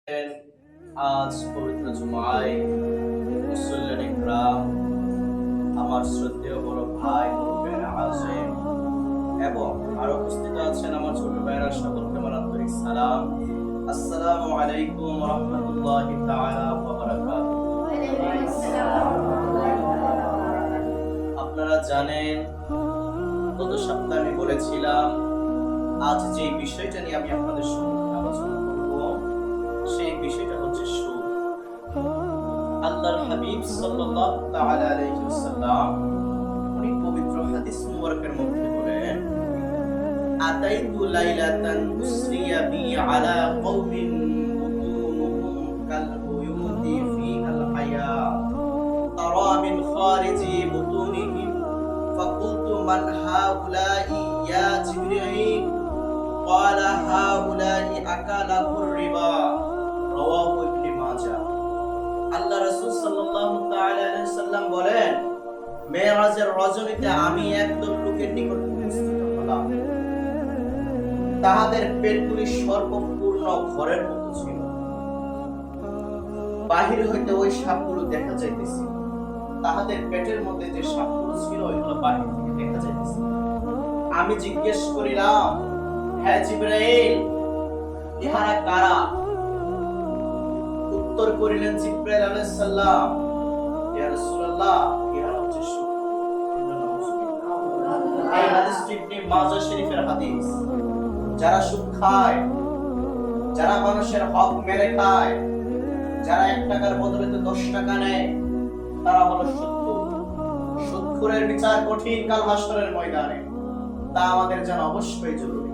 আজ পবিত্র জুমায় মুসল্লিয়ান ইকরাম, আমার শ্রদ্ধেয় বড় ভাই মুরব্বিয়ান আযীম এবং আরো উপস্থিত আছেন আমার ছোট ভাইরা, সকলকে আমার আন্তরিক সালাম। আসসালামু আলাইকুম ওয়া রাহমাতুল্লাহি তাআলা ওয়া বারাকাতুহু। আপনারা জানেন, গত সপ্তাহে আমি বলেছিলাম আজ যে বিষয়টা নিয়ে আমি আপনাদের সম্মুখে আলোচনা করব সেই বিষয়টা হচ্ছে সুদ। আল্লাহর হাবিব সাল্লাল্লাহু তাআলা আলাইহি ওয়াসাল্লাম উনি পবিত্র হাদিস মুবারকের মধ্যে বলেন, আতাইতু লাইলাতান উসরিয়া বি আলা কওমিন বুতুনুহুম কাল বুয়ুতি ফিহাল হায়া তারা মিন খারিজি বুতুনিহিম ফাকুলতু মান হাউলাই ইয়া জিবরিল قال هؤلاء أكلوا الربا رواه ابن ماجه। আল্লাহ রাসূল সাল্লাল্লাহু তাআলা আলাইহি সাল্লাম বলেন, মেরাজের রজনীতে আমি একদল লোকের নিকট উপস্থিত হলাম, তাহাদের পেটগুলি সর্বপূর্ণ ঘরের মতো ছিল, বাহির হইতে ওই সাপগুলো দেখা যাইতেছে। তাহাদের পেটের মধ্যে যে সাপগুলো ছিল ওইগুলো বাহির থেকে দেখা যাইতেছে। আমি জিজ্ঞেস করিলাম, হে জিবরাইল, ইহারা কারা? উত্তর করিলেন জিবরাইল আলাইহিস সালাম, ইয়া রাসূলুল্লাহ, ইহারা হচ্ছে সুদ। এই হাদিসটি ইবনে মাজাহ শরীফের হাদিস। যারা সুদ খায়, যারা মানুষের হক মেরে খায়, যারা 1 টাকার বদলে 10 টাকা নেয়, তারা হলো সুদখোর। সুদখোরের বিচার কঠিন কাল হাসরের ময়দানে, তা আমাদের জানা অবশ্যই জরুরি।